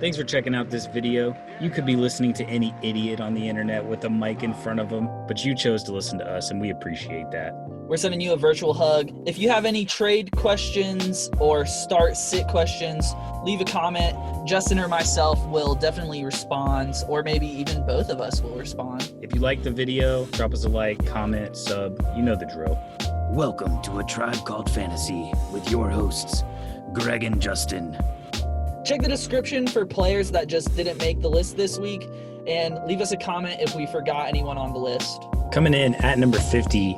Thanks for checking out this video. You could be listening to any idiot on the internet with a mic in front of them, but you chose to listen to us, and we appreciate that. We're sending you a virtual hug. If you have any trade questions or start-sit questions, leave a comment. Justin or myself will definitely respond, or maybe even both of us will respond. If you like the video, drop us a like, comment, sub. You know the drill. Welcome to A Tribe Called Fantasy with your hosts, Greg and Justin. Check the description for players that just didn't make the list this week, and leave us a comment if we forgot anyone on the list. Coming in at number 50,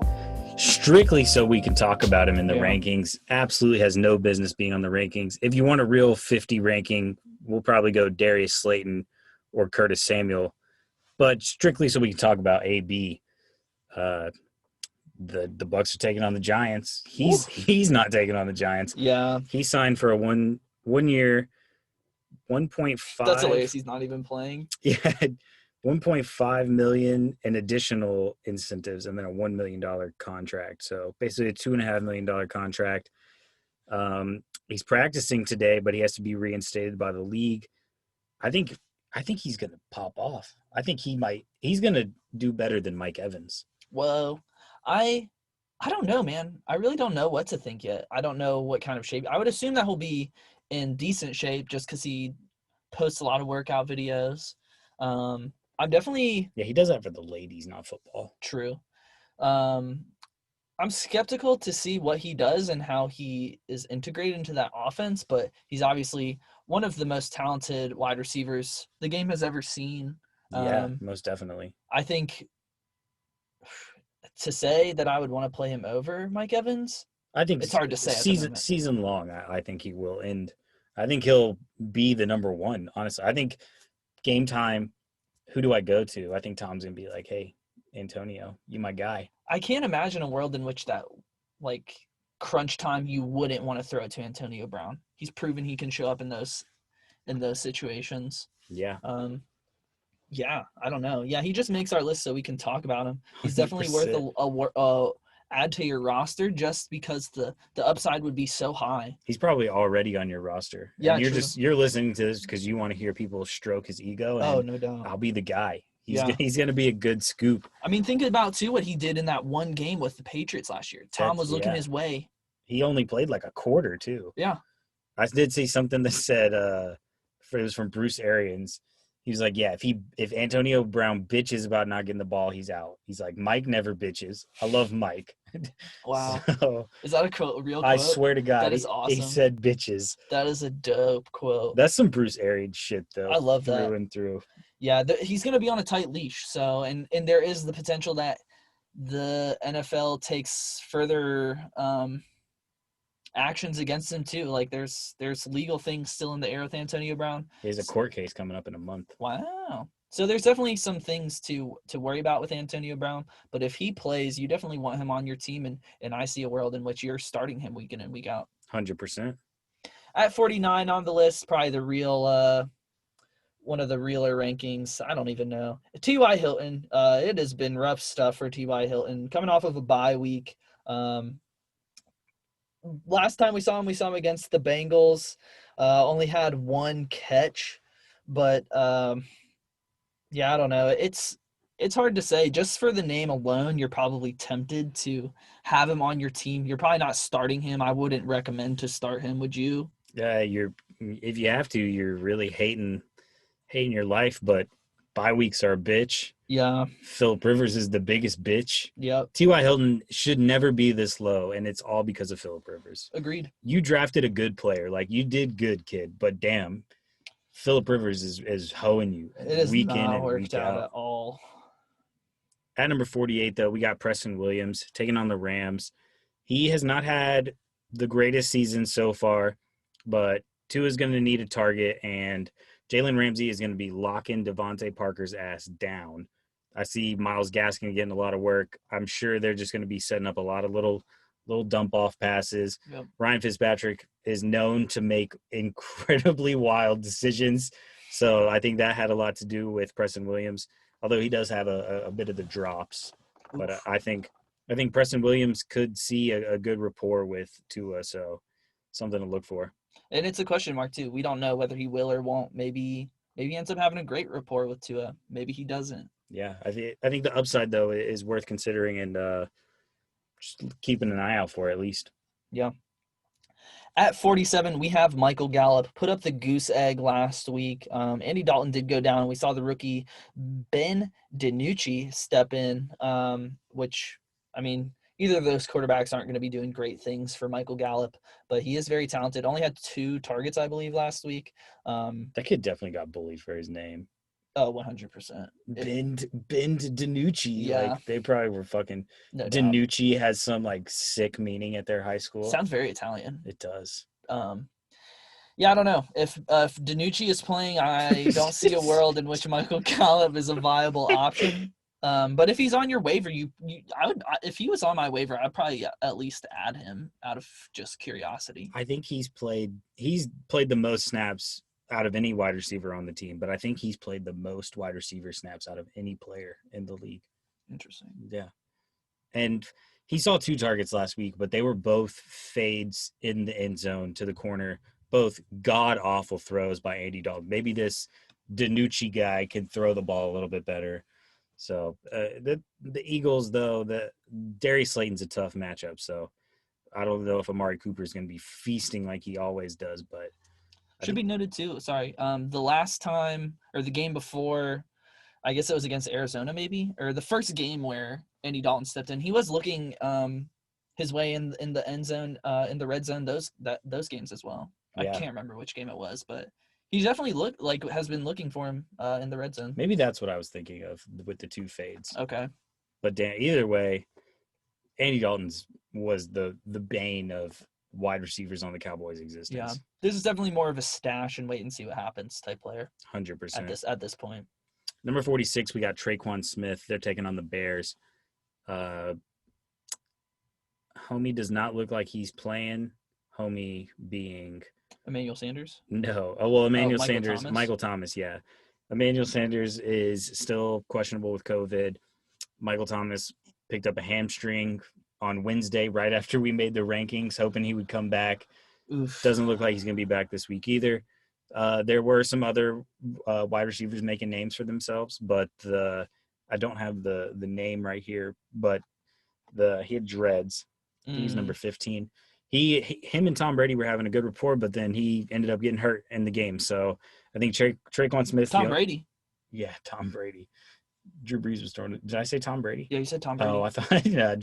strictly so we can talk about him in the rankings. Absolutely has no business being on the rankings. If you want a real 50 ranking, we'll probably go Darius Slayton or Curtis Samuel. But strictly so we can talk about AB, the Bucs are taking on the Giants. He's not taking on the Giants. Yeah. He signed for a one year, 1.5. That's hilarious. He's not even playing. Yeah, 1.5 million in additional incentives, and then a $1 million contract. So basically a $2.5 million contract. He's practicing today, but he has to be reinstated by the league. I think he's gonna pop off. I think he's gonna do better than Mike Evans. Whoa. I don't know, man. I really don't know what to think yet. I don't know what kind of shape. I would assume that he'll be in decent shape just because he posts a lot of workout videos. I'm definitely he does that for the ladies, not football. True. I'm skeptical to see what he does and how he is integrated into that offense, but he's obviously one of the most talented wide receivers the game has ever seen. Yeah, most definitely. I think to say that I would want to play him over Mike Evans, I think it's hard to say. Season long, I think he will end. I think he'll be the number one, honestly. I think game time, who do I go to? I think Tom's going to be like, hey, Antonio, you my guy. I can't imagine a world in which that, crunch time, you wouldn't want to throw it to Antonio Brown. He's proven he can show up in those situations. Yeah. Yeah, I don't know. Yeah, he just makes our list so we can talk about him. He's definitely worth a add to your roster just because the upside would be so high. He's probably already on your roster. Yeah, and you're listening to this because you want to hear people stroke his ego. And no doubt. I'll be the guy. He's going to be a good scoop. I mean, think about too what he did in that one game with the Patriots last year. Tom was looking his way. He only played like a quarter too. Yeah. I did see something that said it was from Bruce Arians. He was like, yeah, if Antonio Brown bitches about not getting the ball, he's out. He's like, Mike never bitches. I love Mike. Wow. So, is that a real quote? I swear to God. That is awesome. He said bitches. That is a dope quote. That's some Bruce Arians shit, though. I love that. Through and through. Yeah, he's going to be on a tight leash. So, and there is the potential that the NFL takes further actions against him too. Like there's legal things still in the air with Antonio Brown. He has a court case coming up in a month. Wow. So there's definitely some things to worry about with Antonio Brown, but if he plays, you definitely want him on your team, and I see a world in which you're starting him week in and week out. 100%. At 49 on the list, probably the real one of the realer rankings. I don't even know. T.Y. Hilton. It has been rough stuff for T.Y. Hilton coming off of a bye week. Last time we saw him against the Bengals. Only had one catch, but yeah, I don't know. It's hard to say. Just for the name alone, you're probably tempted to have him on your team. You're probably not starting him. I wouldn't recommend to start him. Would you? If you have to, you're really hating your life. But bye weeks are a bitch. Yeah. Phillip Rivers is the biggest bitch. Yep. T.Y. Hilton should never be this low, and it's all because of Phillip Rivers. Agreed. You drafted a good player. Like, you did good, kid. But damn, Phillip Rivers is hoeing you week in and week out. At all. At number 48, though, we got Preston Williams taking on the Rams. He has not had the greatest season so far, but Tua is going to need a target, and Jalen Ramsey is going to be locking Davante Parker's ass down. I see Myles Gaskin getting a lot of work. I'm sure they're just going to be setting up a lot of little dump-off passes. Yep. Ryan Fitzpatrick is known to make incredibly wild decisions, so I think that had a lot to do with Preston Williams, although he does have a bit of the drops. Oof. But I think Preston Williams could see a good rapport with Tua, so something to look for. And it's a question mark too. We don't know whether he will or won't. Maybe he ends up having a great rapport with Tua. Maybe he doesn't. Yeah, I think the upside though is worth considering and just keeping an eye out for at least. Yeah. At 47, we have Michael Gallup. Put up the goose egg last week. Andy Dalton did go down. We saw the rookie Ben DiNucci step in, which, I mean, either of those quarterbacks aren't going to be doing great things for Michael Gallup, but he is very talented. Only had 2 targets, I believe, last week. That kid definitely got bullied for his name. Oh, 100%. Ben DiNucci. Yeah. Like, they probably were fucking. No doubt. DiNucci has some like sick meaning at their high school. Sounds very Italian. It does. Yeah, I don't know. If DiNucci is playing, I don't see a world in which Michael Gallup is a viable option. But if he's on your waiver, if he was on my waiver, I'd probably at least add him out of just curiosity. I think he's played the most snaps out of any wide receiver on the team, but I think he's played the most wide receiver snaps out of any player in the league. Interesting. Yeah. And he saw 2 targets last week, but they were both fades in the end zone to the corner, both god-awful throws by Andy Dalton. Maybe this DiNucci guy can throw the ball a little bit better. So the Eagles, though, the Darius Slayton's a tough matchup, so I don't know if Amari Cooper is going to be feasting like he always does, but should be noted too. Sorry, the last time or the game before, I guess it was against Arizona, maybe, or the first game where Andy Dalton stepped in. He was looking his way in the end zone, in the red zone. Those games as well. Yeah. I can't remember which game it was, but he definitely has been looking for him in the red zone. Maybe that's what I was thinking of with the 2 fades. Okay, but either way, Andy Dalton's was the bane of wide receivers on the Cowboys' existence. Yeah, this is definitely more of a stash and wait and see what happens type player. 100%. At this point. Number 46, we got Tre'Quan Smith. They're taking on the Bears. Homie does not look like he's playing. Homie being Emmanuel Sanders? No. Oh, well, Emmanuel Sanders. Thomas? Michael Thomas, yeah. Emmanuel Sanders is still questionable with COVID. Michael Thomas picked up a hamstring on Wednesday right after we made the rankings, hoping he would come back. Oof. Doesn't look like he's going to be back this week either. There were some other wide receivers making names for themselves, but I don't have the name right here, but he had dreads. He's number 15. Him and Tom Brady were having a good rapport, but then he ended up getting hurt in the game. So I think Tre'Quan Smith. Tom Brady. Yeah, Tom Brady. Drew Brees was throwing it. Did I say Tom Brady? Yeah, you said Tom Brady. Oh, I thought, yeah,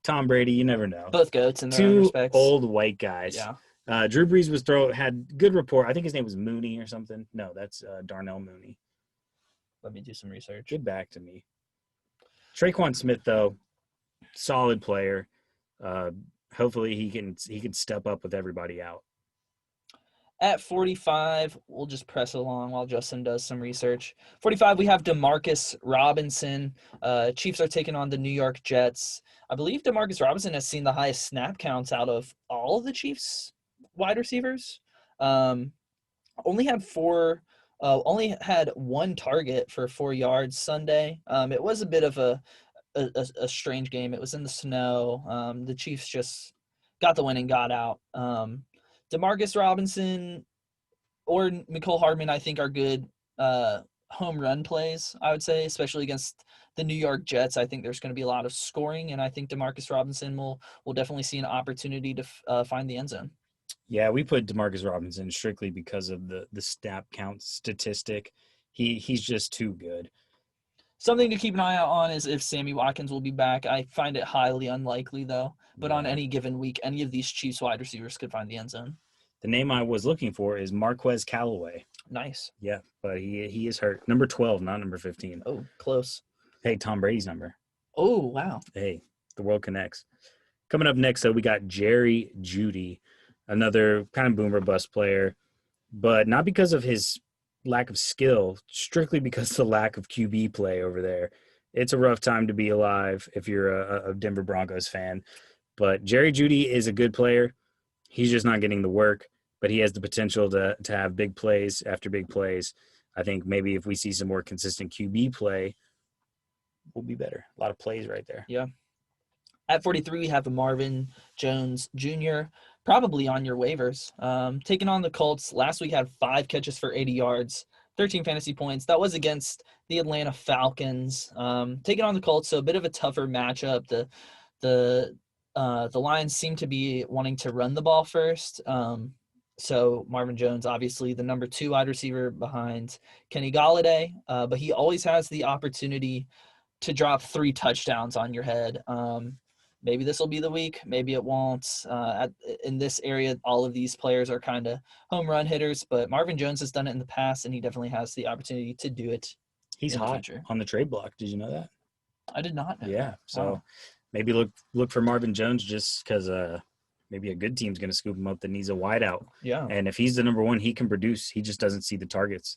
Tom Brady. You never know. Both goats in their own respects. 2 old white guys. Yeah. Drew Brees had good rapport. I think his name was Mooney or something. No, that's Darnell Mooney. Let me do some research. Get back to me. Tre'Quan Smith, though, solid player. Hopefully he can step up with everybody out. At 45, we'll just press along while Justin does some research. 45, we have Demarcus Robinson. Chiefs are taking on the New York Jets. I believe Demarcus Robinson has seen the highest snap counts out of all of the Chiefs wide receivers. Only had 1 target for 4 yards Sunday. It was a bit of a strange game. It was in the snow. The Chiefs just got the win and got out. Demarcus Robinson or Mecole Hardman, I think, are good home run plays, I would say, especially against the New York Jets. I think there's going to be a lot of scoring, and I think Demarcus Robinson will definitely see an opportunity to find the end zone. Yeah, we put Demarcus Robinson strictly because of the snap count statistic. He's just too good. Something to keep an eye out on is if Sammy Watkins will be back. I find it highly unlikely, though. But on any given week, any of these Chiefs wide receivers could find the end zone. The name I was looking for is Marquez Callaway. Nice. Yeah, but he is hurt. Number 12, not number 15. Oh, close. Hey, Tom Brady's number. Oh, wow. Hey, the world connects. Coming up next, though, we got Jerry Jeudy, another kind of boomer bust player, but not because of his lack of skill, strictly because of the lack of QB play over there. It's a rough time to be alive if you're a Denver Broncos fan. But Jerry Jeudy is a good player. He's just not getting the work, but he has the potential to have big plays after big plays. I think maybe if we see some more consistent QB play, we'll be better. A lot of plays right there. Yeah. At 43, we have Marvin Jones Jr. probably on your waivers. Taking on the Colts, last week had 5 catches for 80 yards, 13 fantasy points. That was against the Atlanta Falcons. Taking on the Colts, so a bit of a tougher matchup. The Lions seem to be wanting to run the ball first. So Marvin Jones, obviously the number 2 wide receiver behind Kenny Golladay, but he always has the opportunity to drop 3 touchdowns on your head. Maybe this will be the week. Maybe it won't. In this area, all of these players are kind of home run hitters, but Marvin Jones has done it in the past, and he definitely has the opportunity to do it. He's in the hot future. on the trade block. Did you know that? I did not know. Yeah. That. So Wow. maybe look for Marvin Jones just because maybe a good team's going to scoop him up that needs a wideout. Yeah. And if he's the number 1, he can produce. He just doesn't see the targets.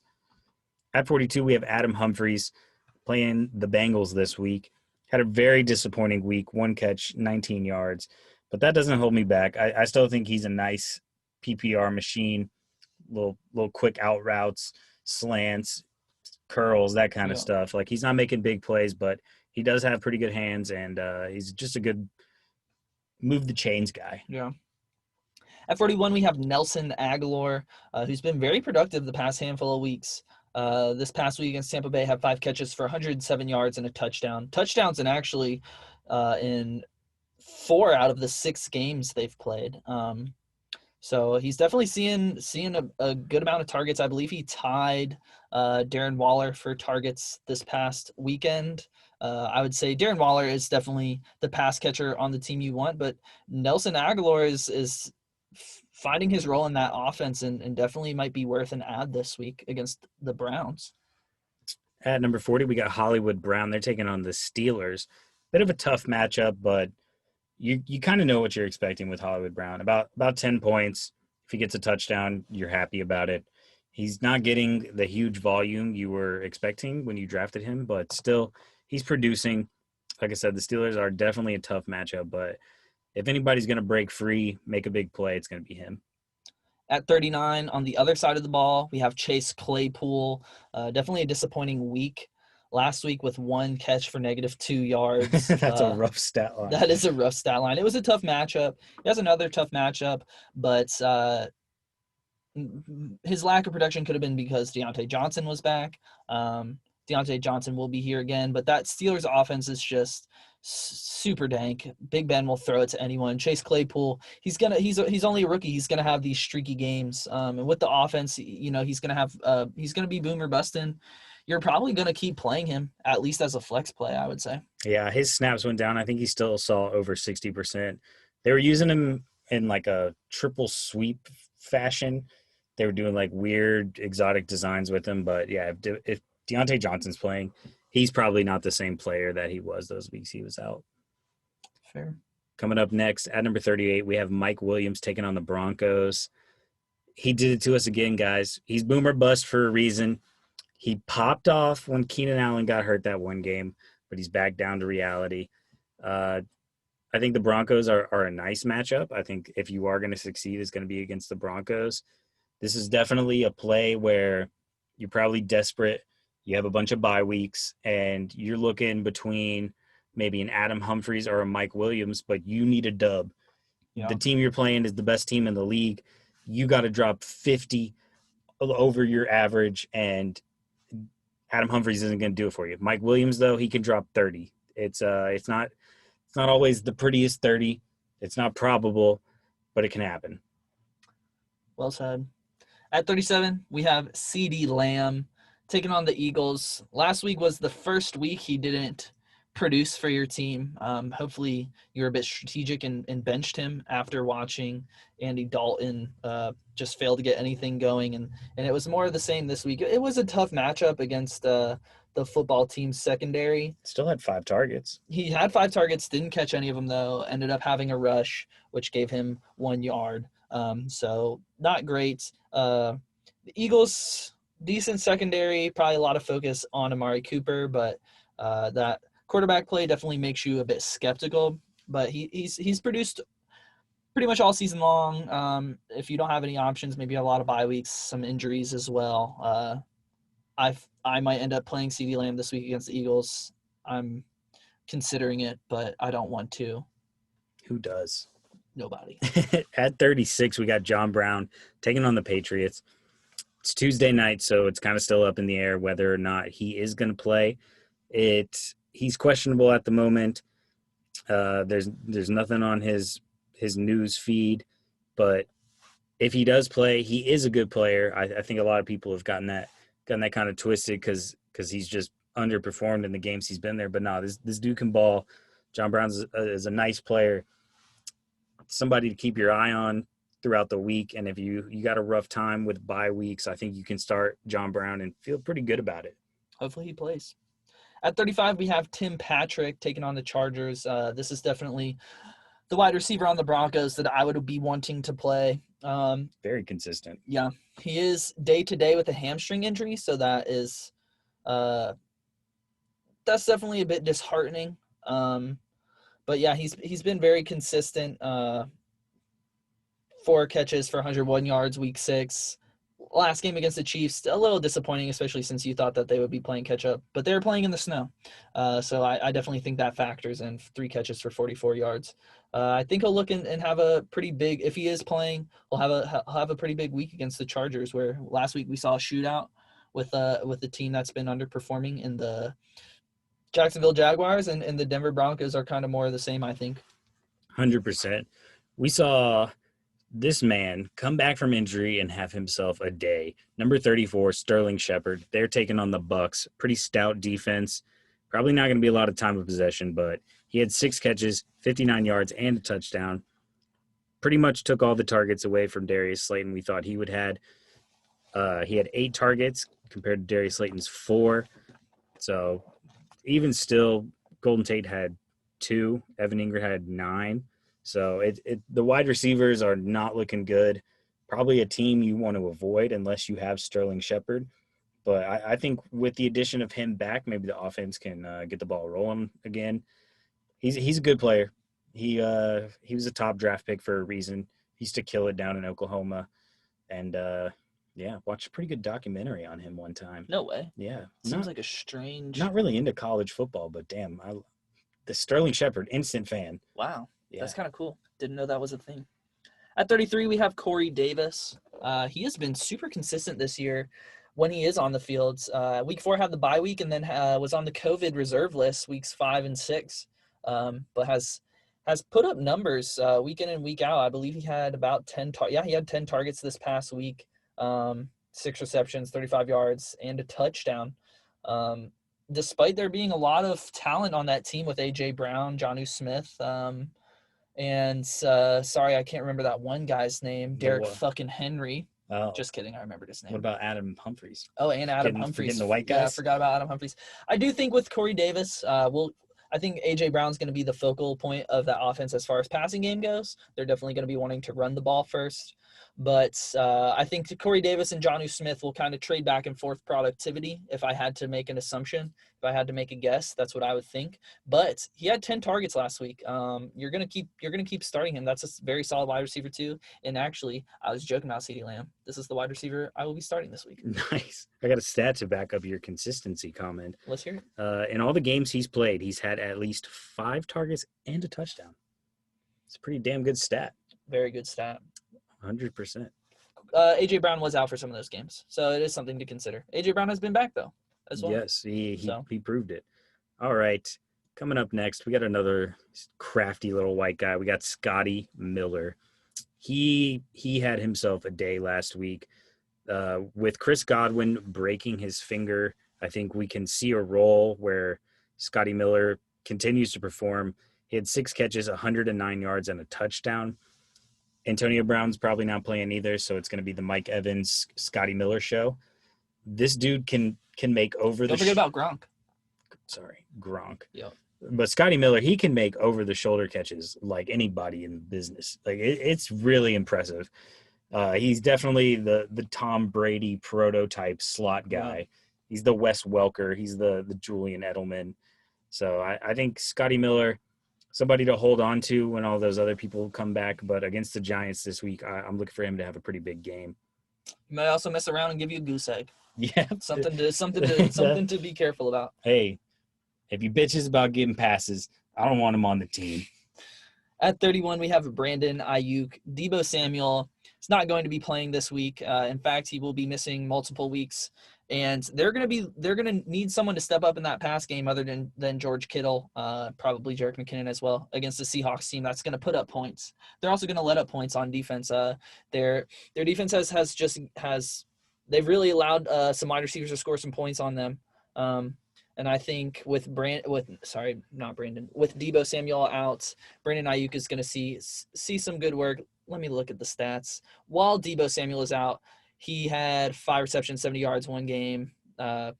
At 42, we have Adam Humphries playing the Bengals this week. Had a very disappointing week, 1 catch, 19 yards. But that doesn't hold me back. I still think he's a nice PPR machine, little quick out routes, slants, curls, that kind of stuff. Like, he's not making big plays, but he does have pretty good hands, and he's just a good move the chains guy. Yeah. At 41, we have Nelson Agholor, who's been very productive the past handful of weeks. This past week against Tampa Bay, had 5 catches for 107 yards and a touchdown. Touchdowns in actually in 4 out of the 6 games they've played. So he's definitely seeing a good amount of targets. I believe he tied Darren Waller for targets this past weekend. I would say Darren Waller is definitely the pass catcher on the team you want, but Nelson Agholor is finding his role in that offense and definitely might be worth an add this week against the Browns. At number 40, we got Hollywood Brown. They're taking on the Steelers. Bit of a tough matchup, but you kind of know what you're expecting with Hollywood Brown. About 10 points. If he gets a touchdown, you're happy about it. He's not getting the huge volume you were expecting when you drafted him, but still, he's producing. Like I said, the Steelers are definitely a tough matchup, but if anybody's going to break free, make a big play, it's going to be him. At 39, on the other side of the ball, we have Chase Claypool. Definitely a disappointing week. Last week with 1 catch for -2 yards. That's a rough stat line. That is a rough stat line. It was a tough matchup. He has another tough matchup, but his lack of production could have been because Diontae Johnson was back. Diontae Johnson will be here again, but that Steelers offense is just super dank. Big Ben will throw it to anyone. Chase Claypool, he's only a rookie. He's gonna have these streaky games, and with the offense, he's gonna be boomer busting. You're probably gonna keep playing him at least as a flex play, I would say. Yeah, his snaps went down. I think he still saw over 60%. They were using him in like a triple sweep fashion. They were doing like weird exotic designs with him, but yeah, if Diontae Johnson's playing, he's probably not the same player that he was those weeks he was out. Fair. Coming up next, at number 38, we have Mike Williams taking on the Broncos. He did it to us again, guys. He's boomer bust for a reason. He popped off when Keenan Allen got hurt that one game, but he's back down to reality. I think the Broncos are a nice matchup. I think if you are going to succeed, it's going to be against the Broncos. This is definitely a play where you're probably desperate. You have a bunch of bye weeks, and you're looking between maybe an Adam Humphries or a Mike Williams, but you need a dub. Yeah. The team you're playing is the best team in the league. You got to drop 50 over your average, and Adam Humphries isn't going to do it for you. Mike Williams, though, he can drop 30. It's not always the prettiest 30. It's not probable, but it can happen. Well said. At 37, we have CeeDee Lamb taking on the Eagles. Last week was the first week he didn't produce for your team. Hopefully you're a bit strategic and benched him after watching Andy Dalton just fail to get anything going. And it was more of the same this week. It was a tough matchup against the football team's secondary. Still had 5 targets. He had 5 targets, didn't catch any of them, though. Ended up having a rush, which gave him 1 yard. So not great. The Eagles, decent secondary, probably a lot of focus on Amari Cooper, but that quarterback play definitely makes you a bit skeptical. But he's produced pretty much all season long. If you don't have any options, maybe a lot of bye weeks, some injuries as well. I might end up playing CeeDee Lamb this week against the Eagles. I'm considering it, but I don't want to. Who does? Nobody. At 36, we got John Brown taking on the Patriots. It's Tuesday night, so it's kind of still up in the air whether or not he is going to play. He's questionable at the moment. There's nothing on his news feed, but if he does play, he is a good player. I think a lot of people have gotten that kind of twisted because he's just underperformed in the games he's been there. But no, this dude can ball. John Brown is a nice player, somebody to keep your eye on throughout the week. And if you got a rough time with bye weeks, I think you can start John Brown and feel pretty good about it. Hopefully he plays. At 35, we have Tim Patrick taking on the Chargers. This is definitely the wide receiver on the Broncos that I would be wanting to play. Very consistent. Yeah, he is day-to-day with a hamstring injury, so that is that's definitely a bit disheartening. But yeah, he's been very consistent. 4 catches for 101 yards, week 6. Last game against the Chiefs, a little disappointing, especially since you thought that they would be playing catch-up. But they were playing in the snow. So I definitely think that factors in. 3 catches for 44 yards. I think he'll look and have a pretty big – if he is playing, he'll have a pretty big week against the Chargers, where last week we saw a shootout with the team that's been underperforming in the Jacksonville Jaguars, and the Denver Broncos are kind of more of the same, I think. 100%. We saw – this man come back from injury and have himself a day. Number 34, Sterling Sheppard. They're taking on the Bucs. Pretty stout defense. Probably not going to be a lot of time of possession, but he had 6 catches, 59 yards, and a touchdown. Pretty much took all the targets away from Darius Slayton. We thought he would have. He had 8 targets compared to Darius Slayton's 4. So even still, Golden Tate had 2. Evan Engram had 9. So the wide receivers are not looking good. Probably a team you want to avoid unless you have Sterling Sheppard. But I think with the addition of him back, maybe the offense can get the ball rolling again. He's a good player. He was a top draft pick for a reason. He used to kill it down in Oklahoma. And, watched a pretty good documentary on him one time. No way. Yeah. Seems like a strange – Not really into college football, but damn, the Sterling Sheppard, instant fan. Wow. Yeah. That's kind of cool. Didn't know that was a thing. At 33, we have Corey Davis. He has been super consistent this year when he is on the field. Week 4 had the bye week and then was on the COVID reserve list weeks 5 and 6, but has put up numbers week in and week out. I believe he had about 10 he had 10 targets this past week, 6 receptions, 35 yards, and a touchdown. Despite there being a lot of talent on that team with A.J. Brown, Juju Smith, and sorry, I can't remember that one guy's name. Derek fucking Henry. Oh. Just kidding. I remembered his name. What about Adam Humphries? Oh, and Adam Humphries. Forgetting the white guys? Yeah, I forgot about Adam Humphries. I do think with Corey Davis, I think A.J. Brown's going to be the focal point of that offense as far as passing game goes. They're definitely going to be wanting to run the ball first. But I think Corey Davis and Juju Smith will kind of trade back and forth productivity. If I had to make an assumption, if I had to make a guess, that's what I would think. But he had 10 targets last week. You're gonna keep starting him. That's a very solid wide receiver too. And actually, I was joking about CeeDee Lamb. This is the wide receiver I will be starting this week. Nice. I got a stat to back up your consistency comment. Let's hear it. In all the games he's played, he's had at least 5 targets and a touchdown. It's a pretty damn good stat. Very good stat. 100%. A.J. Brown was out for some of those games, so it is something to consider. A.J. Brown has been back, though, as well. Yes, he proved it. All right, coming up next, we got another crafty little white guy. We got Scotty Miller. He had himself a day last week. With Chris Godwin breaking his finger, I think we can see a role where Scotty Miller continues to perform. He had 6 catches, 109 yards, and a touchdown. Antonio Brown's probably not playing either, so it's going to be the Mike Evans, Scotty Miller show. This dude can make over Don't forget about Gronk. Sorry, Gronk. Yep. But Scotty Miller, he can make over-the-shoulder catches like anybody in the business. Like it's really impressive. He's definitely the Tom Brady prototype slot guy. Yeah. He's the Wes Welker. He's the Julian Edelman. So I think Scotty Miller, somebody to hold on to when all those other people come back. But against the Giants this week, I'm looking for him to have a pretty big game. You might also mess around and give you a goose egg. Yeah, something to be careful about. Hey, if you bitches about getting passes, I don't want him on the team. At 31, we have Brandon Aiyuk. Deebo Samuel is not going to be playing this week. In fact, he will be missing multiple weeks. And they're going to need someone to step up in that pass game other than George Kittle, probably Jerick McKinnon as well, against the Seahawks team that's going to put up points. They're also going to let up points on defense. Their defense has they've really allowed some wide receivers to score some points on them. And I think with Deebo Samuel out, Brandon Aiyuk is going to see some good work. Let me look at the stats. While Deebo Samuel is out, he had 5 receptions, 70 yards one game.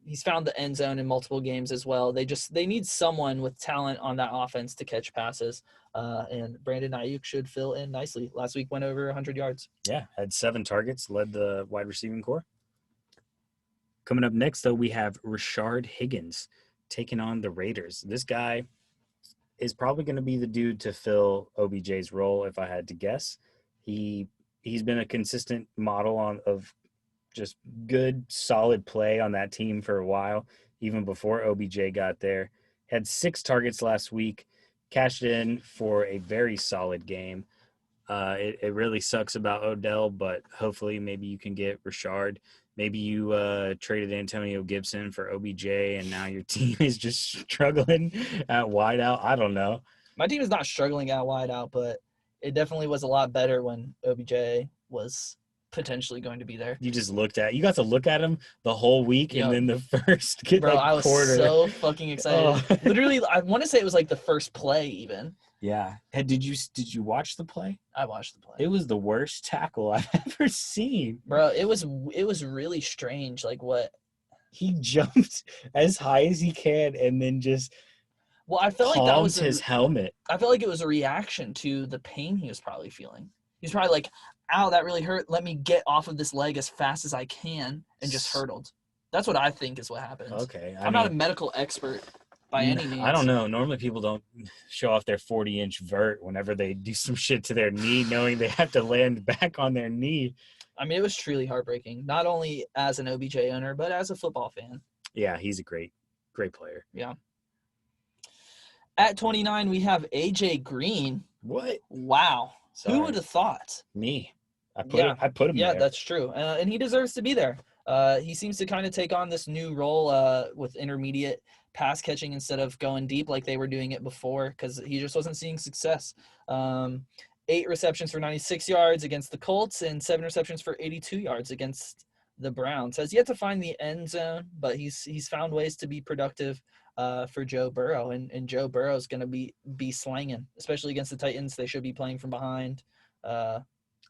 He's found the end zone in multiple games as well. They need someone with talent on that offense to catch passes. And Brandon Aiyuk should fill in nicely. Last week went over 100 yards. Yeah, had 7 targets, led the wide receiving corps. Coming up next, though, we have Rashard Higgins taking on the Raiders. This guy is probably going to be the dude to fill OBJ's role, if I had to guess. He's been a consistent model of just good, solid play on that team for a while, even before OBJ got there. Had 6 targets last week, cashed in for a very solid game. It really sucks about Odell, but hopefully maybe you can get Rashard. Maybe you traded Antonio Gibson for OBJ, and now your team is just struggling at wideout. I don't know. My team is not struggling at wideout, but it definitely was a lot better when OBJ was potentially going to be there. You got to look at him the whole week, Yep. and then the first I was quarter. so fucking excited. Oh. Literally, I want to say it was like the first play even. Yeah. And did you watch the play? I watched the play. It was the worst tackle I've ever seen. Bro, it was really strange. Like what? He jumped as high as he can and then just Well, I felt like that was his helmet. I felt like it was a reaction to the pain he was probably feeling. He's probably like, ow, that really hurt. Let me get off of this leg as fast as I can, and just hurtled. That's what I think is what happened. Okay. I'm not a medical expert by any means. I don't know. Normally people don't show off their 40-inch vert whenever they do some shit to their knee, knowing they have to land back on their knee. I mean, it was truly heartbreaking, not only as an OBJ owner, but as a football fan. Yeah, he's a great player. Yeah. At 29, we have AJ Green. What? Wow. Sorry. Who would have thought? Me. I put him there. Yeah, that's true. And he deserves to be there. He seems to kind of take on this new role with intermediate pass catching instead of going deep like they were doing it before, because he just wasn't seeing success. 8 receptions for 96 yards against the Colts and 7 receptions for 82 yards against the Browns. Has yet to find the end zone, but he's found ways to be productive for Joe Burrow, and Joe Burrow is going to be slanging, especially against the Titans. They should be playing from behind.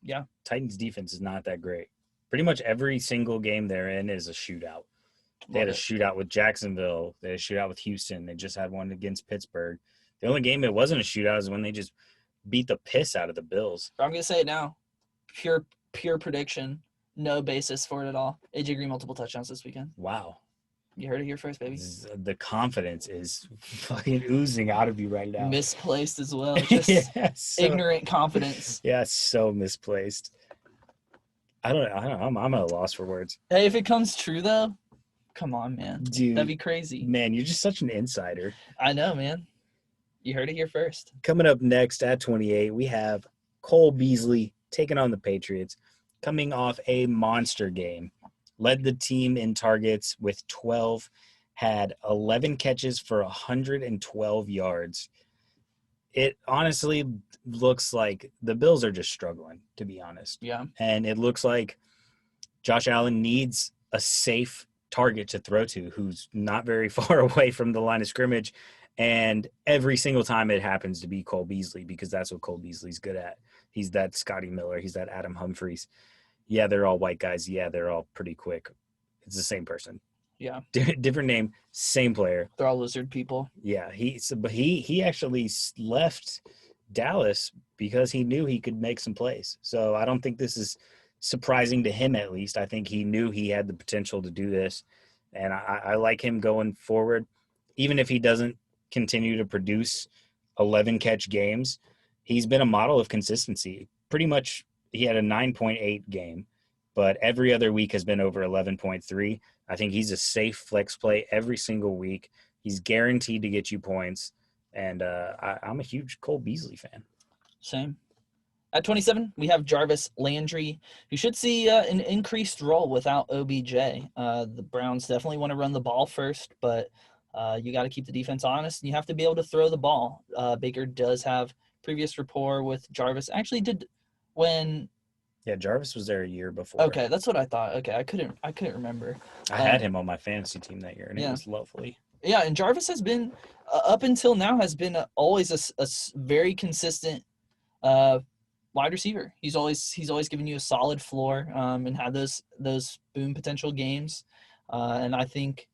Yeah. Titans defense is not that great. Pretty much every single game they're in is a shootout. They had a shootout with Jacksonville. They had a shootout with Houston. They just had one against Pittsburgh. The only game it wasn't a shootout is when they just beat the piss out of the Bills. I'm going to say it now. Pure prediction. No basis for it at all. AJ Green multiple touchdowns this weekend. Wow. You heard it here first, baby. The confidence is fucking oozing out of you right now. Misplaced as well. Just ignorant confidence. Yeah, so misplaced. I don't know. I'm at a loss for words. Hey, if it comes true, though, come on, man. Dude. That'd be crazy. Man, you're just such an insider. I know, man. You heard it here first. Coming up next at 28, we have Cole Beasley taking on the Patriots, coming off a monster game. Led the team in targets with 12, had 11 catches for 112 yards. It honestly looks like the Bills are just struggling, to be honest. Yeah. And it looks like Josh Allen needs a safe target to throw to who's not very far away from the line of scrimmage. And every single time it happens to be Cole Beasley, because that's what Cole Beasley's good at. He's that Scotty Miller. He's that Adam Humphries. Yeah, they're all white guys. Yeah, they're all pretty quick. It's the same person. Yeah. Different name, same player. They're all lizard people. Yeah, but he actually left Dallas because he knew he could make some plays. So I don't think this is surprising to him, at least. I think he knew he had the potential to do this. And I like him going forward. Even if he doesn't continue to produce 11 catch games, he's been a model of consistency. Pretty much he had a 9.8 game, but every other week has been over 11.3. I think he's a safe flex play every single week. He's guaranteed to get you points. And I'm a huge Cole Beasley fan. Same. At 27, we have Jarvis Landry, who should see an increased role without OBJ. The Browns definitely want to run the ball first, but you got to keep the defense honest, and you have to be able to throw the ball. Baker does have previous rapport with Jarvis. Actually, did when? Yeah, Jarvis was there a year before. Okay, that's what I thought. Okay, I couldn't remember. I had him on my fantasy team that year, and yeah. it was lovely. Yeah, and Jarvis has been up until now has been always a very consistent wide receiver. He's always given you a solid floor and had those boom potential games. And I think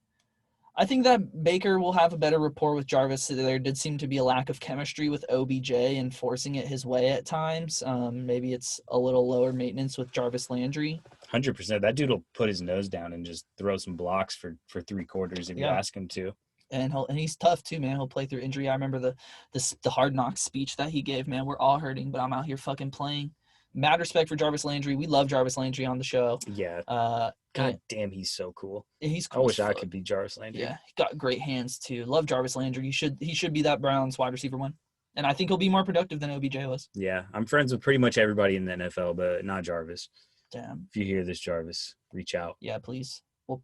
that Baker will have a better rapport with Jarvis. There did seem to be a lack of chemistry with OBJ and forcing it his way at times. Maybe it's a little lower maintenance with Jarvis Landry. 100%. That dude will put his nose down and just throw some blocks for 3 quarters if you ask him to. And he's tough too, man. He'll play through injury. I remember the Hard Knocks speech that he gave, man. We're all hurting, but I'm out here fucking playing. Mad respect for Jarvis Landry. We love Jarvis Landry on the show. Yeah. God damn, he's so cool. He's cool. I wish I could be Jarvis Landry. Yeah, he got great hands too. Love Jarvis Landry. He should be that Browns wide receiver one. And I think he'll be more productive than OBJ was. Yeah, I'm friends with pretty much everybody in the NFL, but not Jarvis. Damn. If you hear this, Jarvis, reach out. Yeah, please. Well,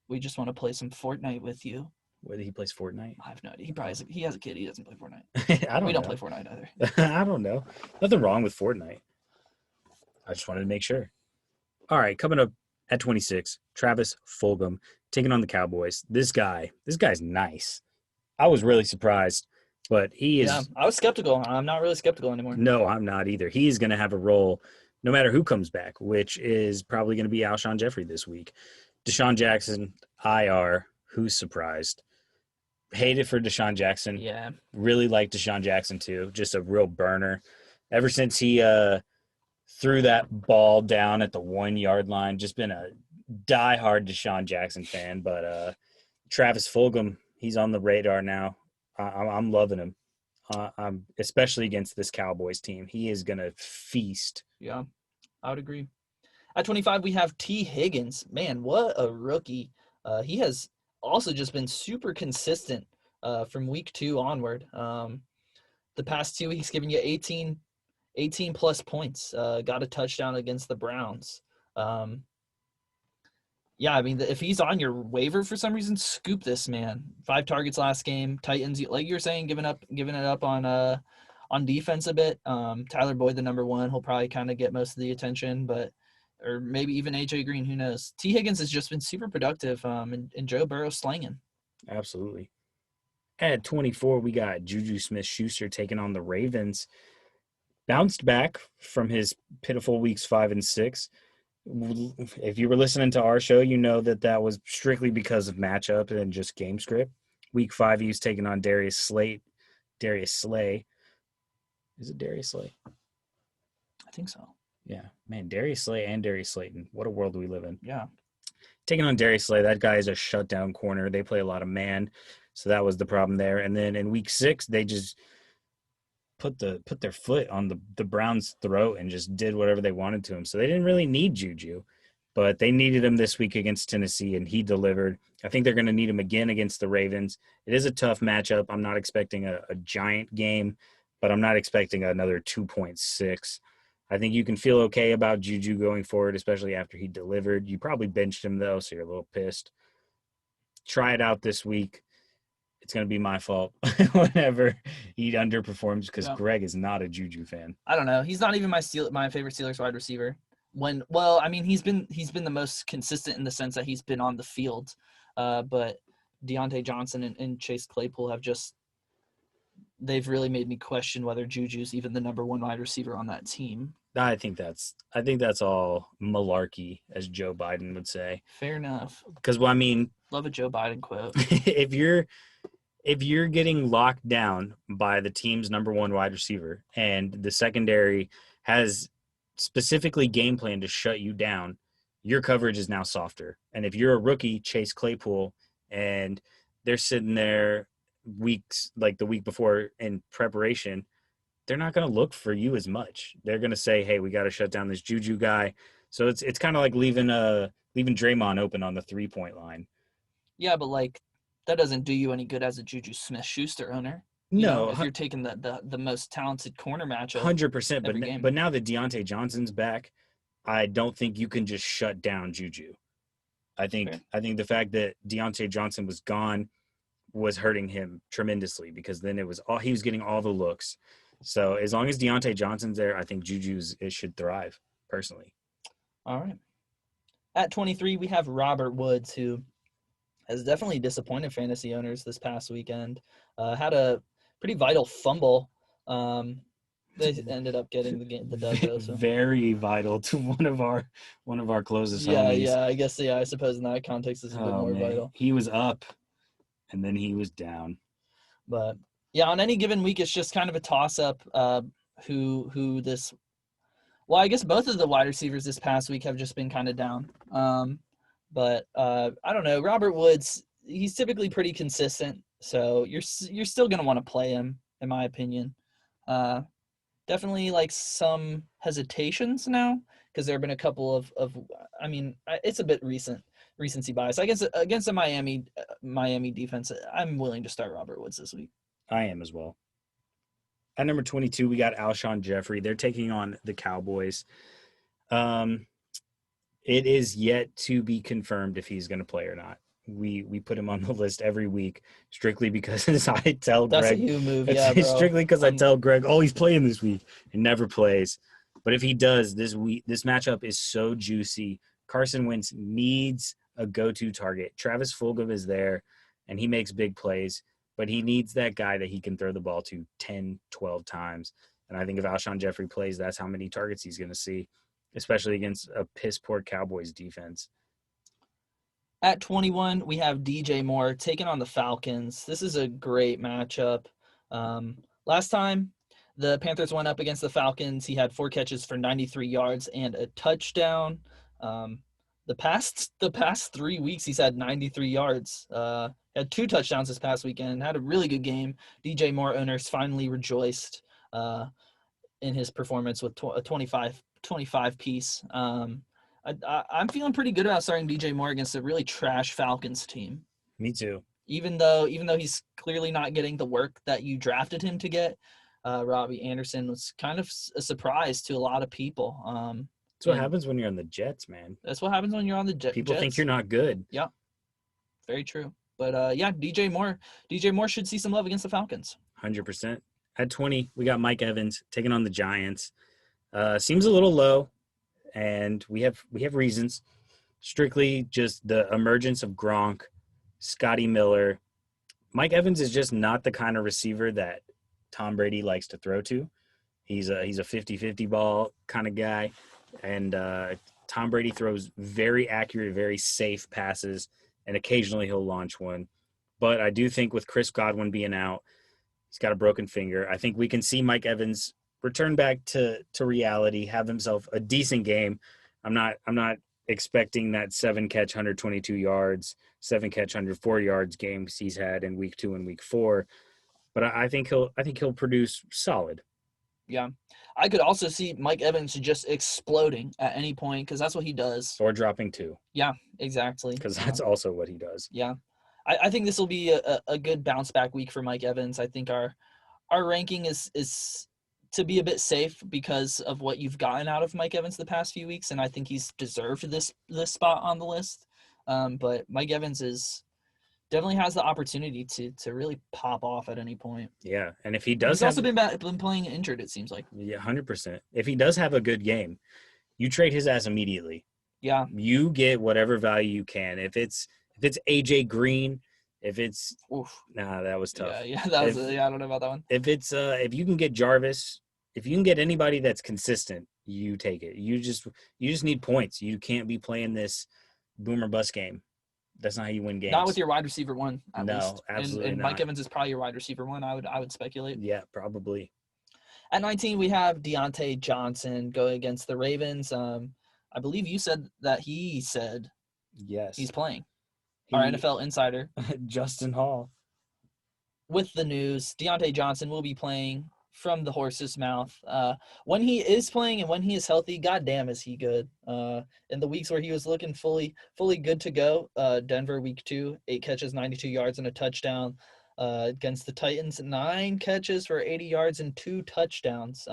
we just want to play some Fortnite with you. Whether he plays Fortnite? I have no idea. He has a kid. He doesn't play Fortnite. We don't play Fortnite either. I don't know. Nothing wrong with Fortnite. I just wanted to make sure. All right, coming up at 26, Travis Fulgham taking on the Cowboys. This guy's nice. I was really surprised, but he is. Yeah, I was skeptical. I'm not really skeptical anymore. No, I'm not either. He's going to have a role no matter who comes back, which is probably going to be Alshon Jeffrey this week. Deshaun Jackson, IR. Who's surprised? Hated for Deshaun Jackson. Yeah. Really like Deshaun Jackson too. Just a real burner. Ever since he threw that ball down at the 1-yard line, just been a diehard Deshaun Jackson fan. But Travis Fulgham, he's on the radar now. I'm loving him. I'm especially against this Cowboys team. He is gonna feast. Yeah, I would agree. At 25, we have T. Higgins. Man, what a rookie. He has also just been super consistent from week 2 onward. The past 2 weeks, giving you 18 plus points. Got a touchdown against the Browns. Yeah, I mean, if he's on your waiver for some reason, scoop this man. 5 targets last game. Titans, like you're saying, giving it up on defense a bit. Tyler Boyd, the number 1, he'll probably kind of get most of the attention, or maybe even AJ Green, who knows. T. Higgins has just been super productive, and Joe Burrow slanging. Absolutely. At 24, we got Juju Smith-Schuster taking on the Ravens. Bounced back from his pitiful weeks 5 and 6. If you were listening to our show, you know that was strictly because of matchup and just game script. Week 5, he was taking on Darius Slay. Is it Darius Slay? I think so. Yeah, man, Darius Slay and Darius Slayton. What a world we live in. Yeah. Taking on Darius Slay, that guy is a shutdown corner. They play a lot of man, so that was the problem there. And then in week 6, they just put their foot on the Browns' throat and just did whatever they wanted to him. So they didn't really need Juju, but they needed him this week against Tennessee, and he delivered. I think they're going to need him again against the Ravens. It is a tough matchup. I'm not expecting a giant game, but I'm not expecting another 2.6. I think you can feel okay about Juju going forward, especially after he delivered. You probably benched him, though, so you're a little pissed. Try it out this week. It's going to be my fault whenever he underperforms because Greg is not a Juju fan. I don't know. He's not even my favorite Steelers wide receiver. He's been the most consistent in the sense that he's been on the field. But Diontae Johnson and Chase Claypool they've really made me question whether Juju's even the number 1 wide receiver on that team. I think that's all malarkey, as Joe Biden would say. Fair enough. Because, well, I mean, love a Joe Biden quote. if you're getting locked down by the team's number 1 wide receiver and the secondary has specifically game plan to shut you down, your coverage is now softer. And if you're a rookie, Chase Claypool, and they're sitting there weeks like the week before in preparation, they're not going to look for you as much. They're going to say, hey, we got to shut down this Juju guy. So it's kind of like leaving Draymond open on the 3-point line. Yeah, but that doesn't do you any good as a Juju Smith-Schuster owner. No, if you're taking the most talented corner matchup. 100%. every game. But now that Diontae Johnson's back, I don't think you can just shut down Juju. I think the fact that Diontae Johnson was gone was hurting him tremendously, because then he was getting all the looks. So as long as Diontae Johnson's there, I think it should thrive, personally. All right. At 23, we have Robert Woods, who has definitely disappointed fantasy owners this past weekend. Had a pretty vital fumble. They ended up getting the dub, though. So. Very vital to one of our closest homies. Yeah. I guess I suppose in that context it's a bit more vital. He was up, and then he was down. But yeah, on any given week, it's just kind of a toss-up. Who this? Well, I guess both of the wide receivers this past week have just been kind of down. But I don't know. Robert Woods, he's typically pretty consistent, so you're still going to want to play him, in my opinion. Definitely like some hesitations now, because there have been a couple of I mean, it's a bit recency bias. I guess against the Miami defense, I'm willing to start Robert Woods this week. I am as well. At number 22, we got Alshon Jeffrey. They're taking on the Cowboys. It is yet to be confirmed if he's going to play or not. We put him on the list every week strictly because I tell That's Greg. That's a you move, yeah, bro. Strictly because I tell Greg, oh, he's playing this week. He never plays. But if he does this week, this matchup is so juicy. Carson Wentz needs a go-to target. Travis Fulgham is there, and he makes big plays. But he needs that guy that he can throw the ball to 10, 12 times. And I think if Alshon Jeffrey plays, that's how many targets he's going to see, especially against a piss-poor Cowboys defense. At 21, we have DJ Moore taking on the Falcons. This is a great matchup. Last time the Panthers went up against the Falcons, he had 4 catches for 93 yards and a touchdown. The past 3 weeks, he's had 93 yards. Had 2 touchdowns this past weekend. Had a really good game. DJ Moore owners finally rejoiced in his performance with a 25 piece. I'm feeling pretty good about starting DJ Moore against a really trash Falcons team. Me too. Even though he's clearly not getting the work that you drafted him to get, Robby Anderson was kind of a surprise to a lot of people. That's what happens when you're on the Jets, man. That's what happens when you're on the Jets. People think you're not good. Yeah, very true. But yeah, DJ Moore should see some love against the Falcons. 100%. At 20, we got Mike Evans taking on the Giants. Seems a little low, and we have reasons. Strictly just the emergence of Gronk, Scotty Miller. Mike Evans is just not the kind of receiver that Tom Brady likes to throw to. He's a 50-50 ball kind of guy, and Tom Brady throws very accurate, very safe passes, and occasionally he'll launch one. But I do think with Chris Godwin being out, he's got a broken finger. I think we can see Mike Evans return back to reality, have himself a decent game. I'm not expecting that 7-catch, 122 yards, 7-catch, 104 yards games he's had in week 2 and week 4. But I think he'll produce solid. Yeah. I could also see Mike Evans just exploding at any point, because that's what he does. Or dropping 2. Yeah, exactly. Because that's also what he does. Yeah. I think this will be a good bounce back week for Mike Evans. I think our ranking is to be a bit safe because of what you've gotten out of Mike Evans the past few weeks, and I think he's deserved this spot on the list. But Mike Evans definitely has the opportunity to really pop off at any point. Yeah, and if he does, he's also been playing injured, it seems like. Yeah, 100%. If he does have a good game, you trade his ass immediately. Yeah, you get whatever value you can. If it's AJ Green, if it's that was tough. Yeah, that was. I don't know about that one. If you can get Jarvis, if you can get anybody that's consistent, you take it. You just need points. You can't be playing this boomer bust game. That's not how you win games. Not with your wide receiver one, at least. No, absolutely and not. Mike Evans is probably your wide receiver one, I would speculate. Yeah, probably. At 19, we have Diontae Johnson going against the Ravens. I believe you said that he said yes he's playing. Our NFL insider. Justin Hall. With the news, Diontae Johnson will be playing from the horse's mouth. When he is playing and when he is healthy, goddamn is he good. In the weeks where he was looking fully good to go, Denver week 2, 8 catches, 92 yards, and a touchdown. against the Titans. 9 catches for 80 yards and 2 touchdowns.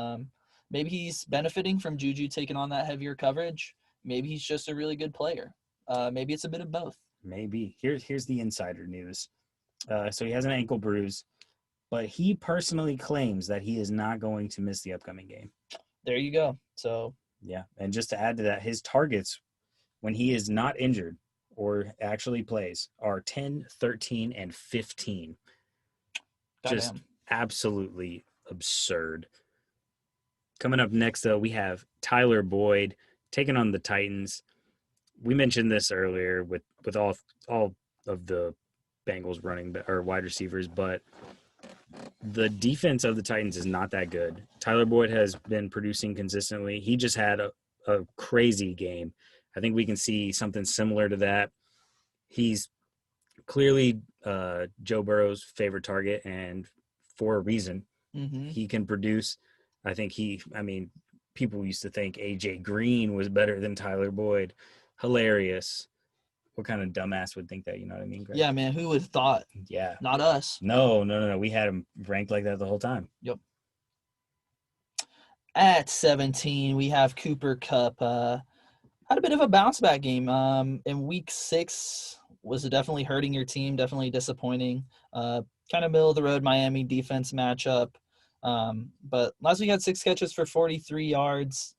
Maybe he's benefiting from Juju taking on that heavier coverage. Maybe he's just a really good player. Maybe it's a bit of both. Maybe. Here's the insider news. So he has an ankle bruise, but he personally claims that he is not going to miss the upcoming game. There you go. So yeah, and just to add to that, his targets when he is not injured or actually plays are 10, 13, and 15. Just absolutely absurd. Coming up next, though, we have Tyler Boyd taking on the Titans. We mentioned this earlier with all of the Bengals running or wide receivers, but the defense of the Titans is not that good. Tyler Boyd has been producing consistently. He just had a crazy game. I think we can see something similar to that. He's clearly Joe Burrow's favorite target, and for a reason. Mm-hmm. He can produce. I think people used to think A.J. Green was better than Tyler Boyd. Hilarious. What kind of dumbass would think that, you know what I mean, Greg? Yeah, man, who would have thought? Yeah. Not us. No. We had him ranked like that the whole time. Yep. At 17, we have Cooper Kupp. Had a bit of a bounce-back game. In Week 6 was definitely hurting your team, definitely disappointing. Kind of middle-of-the-road Miami defense matchup. But last week had 6 catches for 43 yards.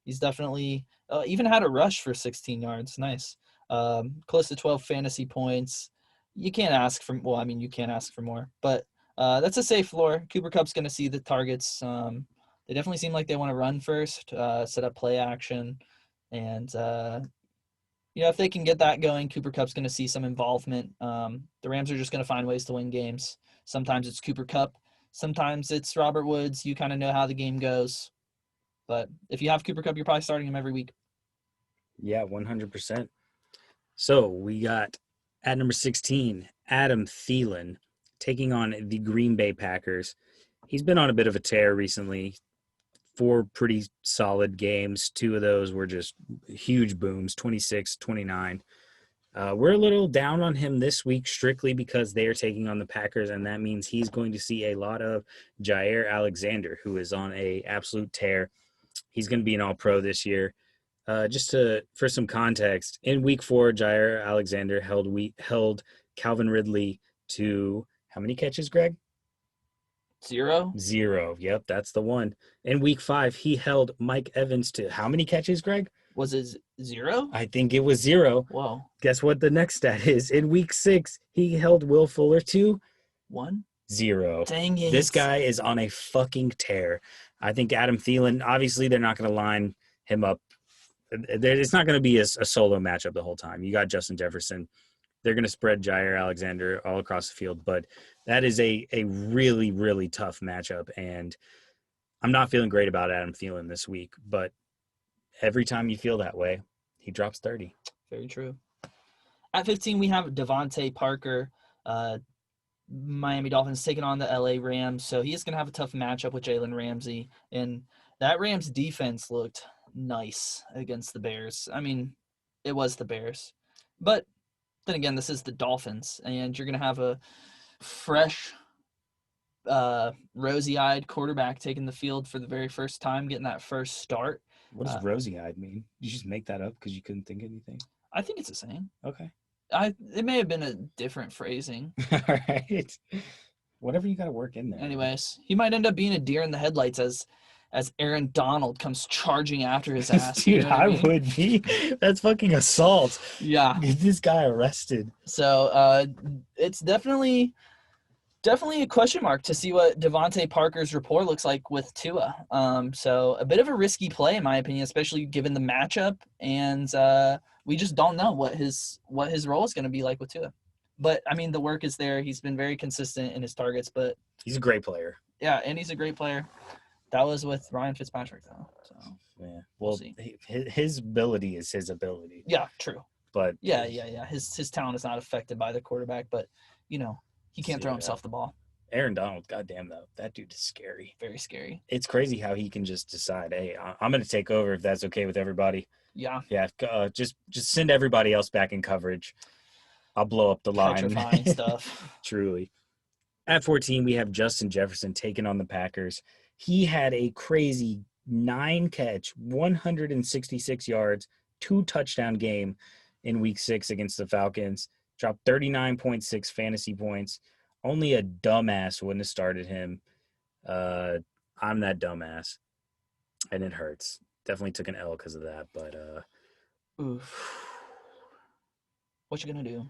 He's definitely even had a rush for 16 yards. Nice. Close to 12 fantasy points. You can't ask for – well, I mean, you can't ask for more. But that's a safe floor. Cooper Kupp's going to see the targets. They definitely seem like they want to run first, set up play action. And, if they can get that going, Cooper Kupp's going to see some involvement. The Rams are just going to find ways to win games. Sometimes it's Cooper Kupp. Sometimes it's Robert Woods. You kind of know how the game goes. But if you have Cooper Kupp, you're probably starting him every week. Yeah, 100%. So we got at number 16, Adam Thielen taking on the Green Bay Packers. He's been on a bit of a tear recently. 4 pretty solid games. 2 of those were just huge booms, 26, 29. We're a little down on him this week strictly because they are taking on the Packers, and that means he's going to see a lot of Jair Alexander, who is on a absolute tear. He's going to be an all-pro this year. For some context, in Week 4, Jair Alexander held Calvin Ridley to how many catches, Greg? 0. Yep, that's the one. In Week 5, he held Mike Evans to how many catches, Greg? Was it 0? I think it was 0. Whoa. Guess what the next stat is? In Week 6, he held Will Fuller to 1. 0. Dang it. This guy is on a fucking tear. I think Adam Thielen, obviously they're not going to line him up. It's not going to be a solo matchup the whole time. You got Justin Jefferson. They're going to spread Jair Alexander all across the field, but that is a really, really tough matchup, and I'm not feeling great about Adam Thielen this week, but every time you feel that way, he drops 30. Very true. At 15, we have Davante Parker, Miami Dolphins taking on the LA Rams, so he is going to have a tough matchup with Jalen Ramsey, and that Rams defense looked nice against the Bears. I mean, it was the Bears, but then again, this is the Dolphins, and you're going to have a fresh, rosy-eyed quarterback taking the field for the very first time, getting that first start. What does rosy-eyed mean? You just make that up because you couldn't think of anything? I think it's a saying. Okay. It may have been a different phrasing. All right. Whatever you got to work in there. Anyways, he might end up being a deer in the headlights as Aaron Donald comes charging after his ass. Dude, you know I mean? would be. That's fucking assault. Yeah. Get this guy arrested. So it's definitely a question mark to see what Davante Parker's rapport looks like with Tua. So a bit of a risky play, in my opinion, especially given the matchup. And we just don't know what his role is going to be like with Tua. But, I mean, the work is there. He's been very consistent in his targets. But he's a great player. Yeah, and he's a great player. That was with Ryan Fitzpatrick, though. So yeah, we'll see. His ability is his ability. Yeah, true. But yeah. His talent is not affected by the quarterback, but he can't throw himself the ball. Aaron Donald, goddamn though, that dude is scary. Very scary. It's crazy how he can just decide, hey, I'm going to take over if that's okay with everybody. Yeah. Yeah. Just send everybody else back in coverage. I'll blow up the line. Petrifying stuff. Truly. At 14, we have Justin Jefferson taking on the Packers. He had a crazy 9-catch, 166 yards, 2-touchdown game in week 6 against the Falcons. Dropped 39.6 fantasy points. Only a dumbass wouldn't have started him. I'm that dumbass. And it hurts. Definitely took an L because of that. But Oof. What you gonna do?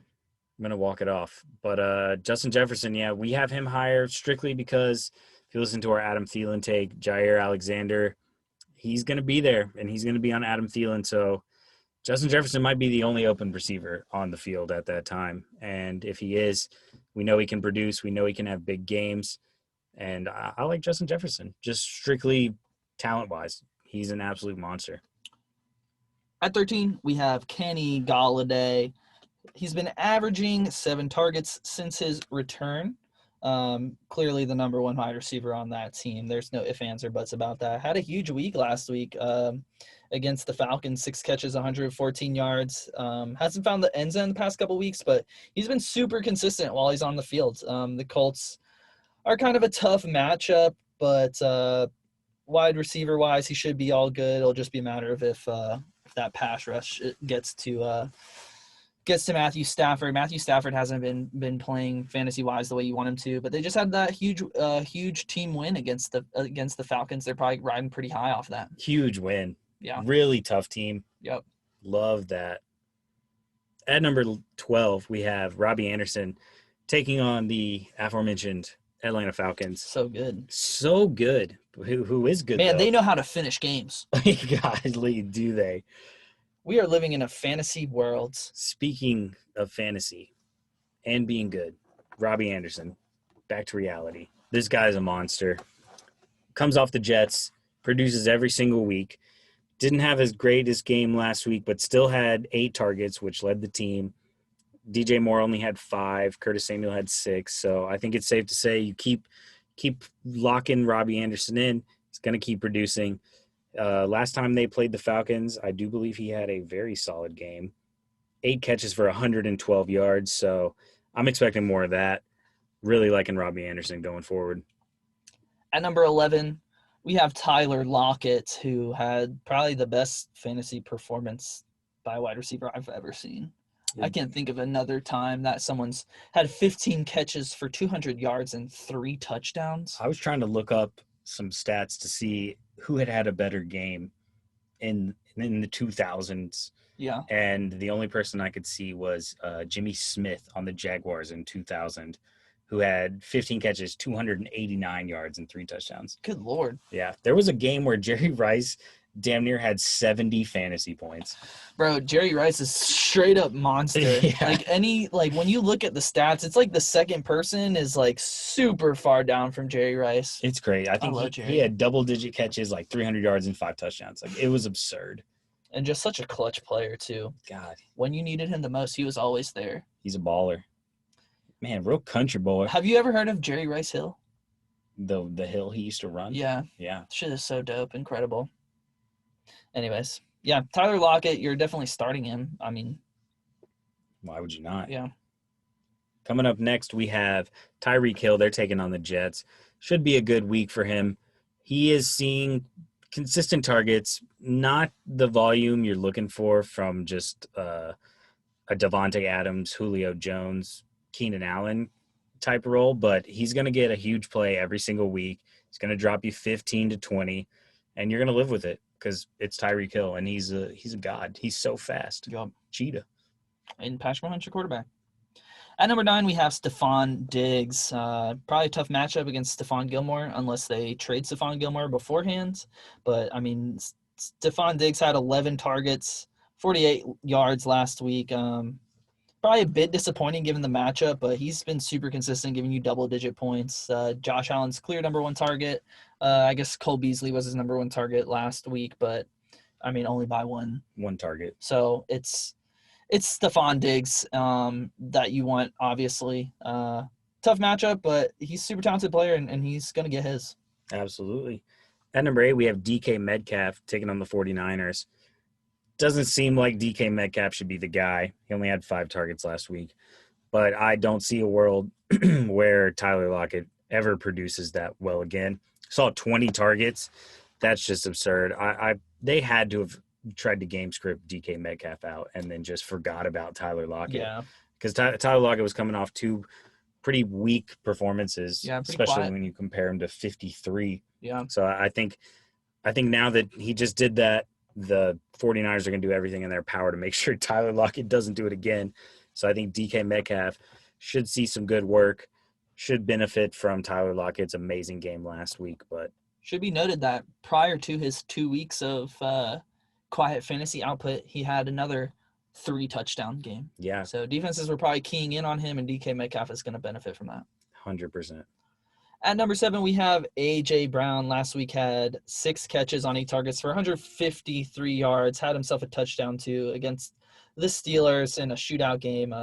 I'm going to walk it off. But Justin Jefferson, yeah, we have him higher strictly because if you listen to our Adam Thielen take, Jair Alexander, he's going to be there, and he's going to be on Adam Thielen. So Justin Jefferson might be the only open receiver on the field at that time. And if he is, we know he can produce. We know he can have big games. And I like Justin Jefferson, just strictly talent-wise. He's an absolute monster. At 13, we have Kenny Galladay. He's been averaging 7 targets since his return. Clearly the number one wide receiver on that team. There's no ifs, ands, or buts about that. Had a huge week last week against the Falcons, 6 catches, 114 yards. Hasn't found the end zone the past couple weeks, but he's been super consistent while he's on the field. The Colts are kind of a tough matchup, but wide receiver-wise, he should be all good. It'll just be a matter of if that pass rush gets to Matthew Stafford. Matthew Stafford hasn't been playing fantasy-wise the way you want him to, but they just had that huge team win against the Falcons. They're probably riding pretty high off that. Huge win. Yeah. Really tough team. Yep. Love that. At number 12, we have Robby Anderson taking on the aforementioned Atlanta Falcons. So good. So good. Who is good, Man, though. they know how to finish games. Godly, do they. We are living in a fantasy world. Speaking of fantasy and being good, Robby Anderson, back to reality. This guy's a monster. Comes off the Jets, produces every single week. Didn't have as greatest game last week, but still had 8 targets, which led the team. DJ Moore only had 5. Curtis Samuel had 6. So I think it's safe to say you keep locking Robby Anderson in. He's going to keep producing. Last time they played the Falcons, I do believe he had a very solid game. 8 catches for 112 yards. So I'm expecting more of that. Really liking Robby Anderson going forward. At number 11, we have Tyler Lockett, who had probably the best fantasy performance by a wide receiver I've ever seen. I can't think of another time that someone's had 15 catches for 200 yards and 3 touchdowns. I was trying to look up some stats to see who had a better game in the 2000s. Yeah. And the only person I could see was Jimmy Smith on the Jaguars in 2000, who had 15 catches, 289 yards, and 3 touchdowns. Good Lord. Yeah. There was a game where Jerry Rice damn near had 70 fantasy points. Bro, Jerry Rice is straight up monster. Yeah. When you look at the stats, it's like the second person is like super far down from Jerry Rice. It's great. I think he had double-digit catches, like 300 yards and 5 touchdowns. Like, it was absurd. And just such a clutch player, too. God. When you needed him the most, he was always there. He's a baller. Man, real country boy. Have you ever heard of Jerry Rice Hill? The hill he used to run? Yeah. Yeah. Shit is so dope. Incredible. Anyways, yeah, Tyler Lockett, you're definitely starting him. I mean, why would you not? Yeah. Coming up next, we have Tyreek Hill. They're taking on the Jets. Should be a good week for him. He is seeing consistent targets, not the volume you're looking for from just a Davante Adams, Julio Jones, Keenan Allen type role, but he's going to get a huge play every single week. He's going to drop you 15 to 20, and you're going to live with it because it's Tyreek Hill, and he's a god. He's so fast. Yep. Cheetah. And Patrick Mahomes, your quarterback. At number 9, we have Stefon Diggs. Probably a tough matchup against Stephon Gilmore unless they trade Stephon Gilmore beforehand. But, I mean, Stefon Diggs had 11 targets, 48 yards last week. Probably a bit disappointing given the matchup, but he's been super consistent, giving you double-digit points. Josh Allen's clear number 1 target. I guess Cole Beasley was his number 1 target last week, but, I mean, only by 1 target. So it's Stefon Diggs that you want, obviously. Tough matchup, but he's a super talented player, and he's going to get his. Absolutely. At number 8, we have DK Metcalf taking on the 49ers. Doesn't seem like DK Metcalf should be the guy. He only had 5 targets last week. but I don't see a world where Tyler Lockett ever produces that well again. Saw 20 targets. That's just absurd. They had to have tried to game script DK Metcalf out and then just forgot about Tyler Lockett. Yeah. Because Tyler Lockett was coming off 2 pretty weak performances, Yeah, pretty especially quiet. when you compare him to 53. Yeah. So I think now that he just did that, the 49ers are going to do everything in their power to make sure Tyler Lockett doesn't do it again. So I think DK Metcalf should see some good work, should benefit from Tyler Lockett's amazing game last week. But should be noted that prior to his 2 weeks of quiet fantasy output, he had another 3-touchdown game. yeah, So defenses were probably keying in on him, and DK Metcalf is going to benefit from that. 100%. At number 7, we have A.J. Brown. Last week had 6 catches on 8 targets for 153 yards, had himself a touchdown too against the Steelers in a shootout game.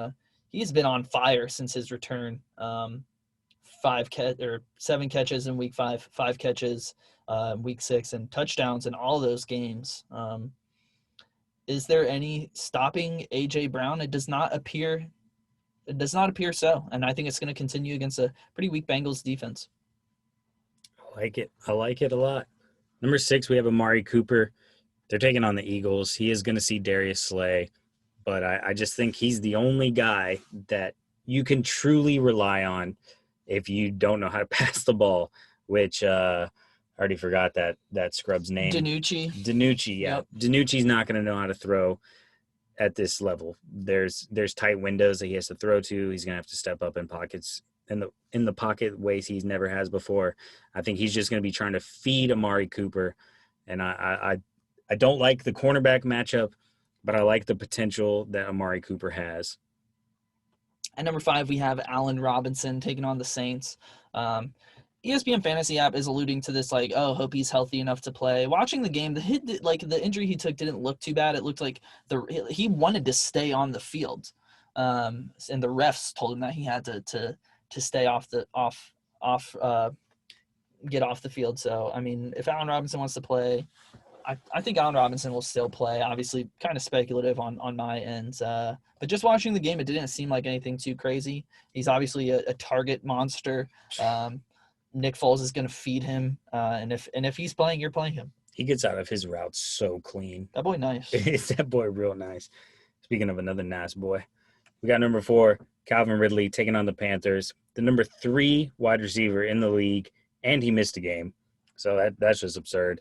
He's been on fire since his return. 7 catches in week 5, 5 catches week 6, and touchdowns in all those games. Is there any stopping A.J. Brown? It does not appear so, and I think it's going to continue against a pretty weak Bengals defense. I like it. I like it a lot. Number 6, we have Amari Cooper. They're taking on the Eagles. He is going to see Darius Slay, but I just think he's the only guy that you can truly rely on if you don't know how to pass the ball, which I already forgot that scrub's name. DiNucci, yeah. Yep. DiNucci's not going to know how to throw at this level. There's tight windows that he has to throw to. He's going to have to step up in pockets in the pocket ways he never has before. I think he's just going to be trying to feed Amari Cooper, and I don't like the cornerback matchup, but I like the potential that Amari Cooper has. At number 5, we have Allen Robinson taking on the Saints. ESPN Fantasy app is alluding to this, like, oh, hope he's healthy enough to play. Watching the game, the injury he took didn't look too bad. It looked like he wanted to stay on the field, and the refs told him that he had to stay get off the field. So I mean, if Allen Robinson wants to play, I think Allen Robinson will still play. Obviously, kind of speculative on my end, but just watching the game, it didn't seem like anything too crazy. He's obviously a target monster. Nick Foles is going to feed him, and if he's playing, you're playing him. He gets out of his routes so clean. That boy nice. That boy real nice. Speaking of another nice boy, we got number 4, Calvin Ridley, taking on the Panthers. The number 3 wide receiver in the league, and he missed a game. So that's just absurd.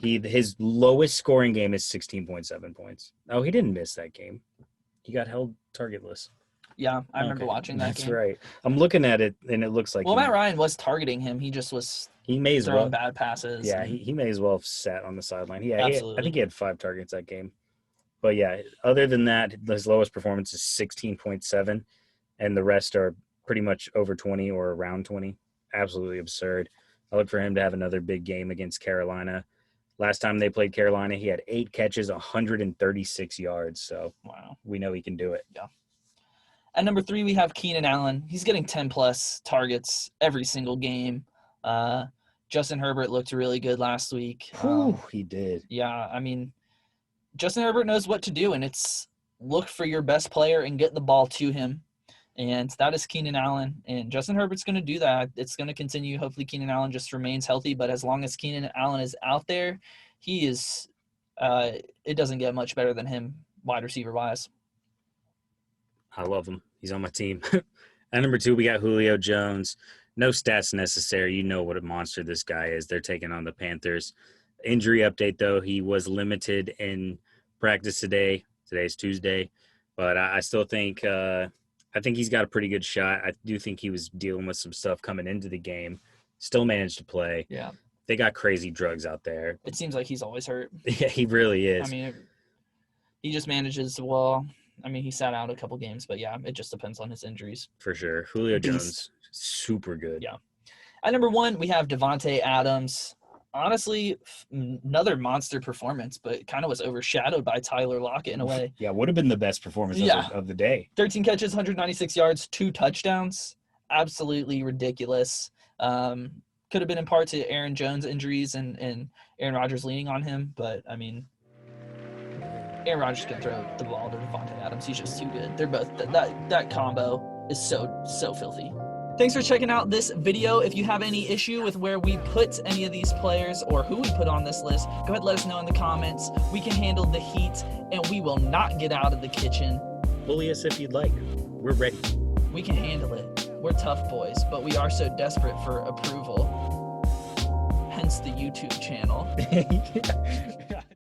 His lowest scoring game is 16.7 points. Oh, he didn't miss that game. He got held targetless. Yeah, I remember watching that game. That's right. I'm looking at it, and it looks like Matt Ryan was targeting him. He just was throwing bad passes. Yeah, he may as well have sat on the sideline. Yeah, absolutely. I think he had 5 targets that game. But, yeah, other than that, his lowest performance is 16.7, and the rest are pretty much over 20 or around 20. Absolutely absurd. I look for him to have another big game against Carolina. Last time they played Carolina, he had 8 catches, 136 yards. So wow, we know he can do it. Yeah. At number 3, we have Keenan Allen. He's getting 10-plus targets every single game. Justin Herbert looked really good last week. He did. Yeah, I mean, Justin Herbert knows what to do, and it's look for your best player and get the ball to him. And that is Keenan Allen. And Justin Herbert's going to do that. It's going to continue. Hopefully Keenan Allen just remains healthy. But as long as Keenan Allen is out there, he is it doesn't get much better than him wide receiver-wise. I love him. He's on my team. At number 2, we got Julio Jones. No stats necessary. You know what a monster this guy is. They're taking on the Panthers. Injury update, though. He was limited in practice today. Today's Tuesday. But I still think I think he's got a pretty good shot. I do think he was dealing with some stuff coming into the game. Still managed to play. Yeah. They got crazy drugs out there. It seems like he's always hurt. Yeah, he really is. I mean, he just manages well. I mean, he sat out a couple games, but yeah, it just depends on his injuries. For sure. Julio Jones, super good. Yeah. At number 1, we have Davante Adams. Honestly, another monster performance, but kind of was overshadowed by Tyler Lockett in a way. Yeah, would have been the best performance of the day. 13 catches, 196 yards, 2 touchdowns. Absolutely ridiculous. Could have been in part to Aaron Jones injuries and Aaron Rodgers leaning on him, but I mean, Aaron Rodgers can throw the ball to Davante Adams. He's just too good. They're both that combo is so filthy. Thanks for checking out this video. If you have any issue with where we put any of these players or who we put on this list, go ahead and let us know in the comments. We can handle the heat, and we will not get out of the kitchen. Bully us if you'd like. We're ready. We can handle it. We're tough boys, but we are so desperate for approval. Hence the YouTube channel.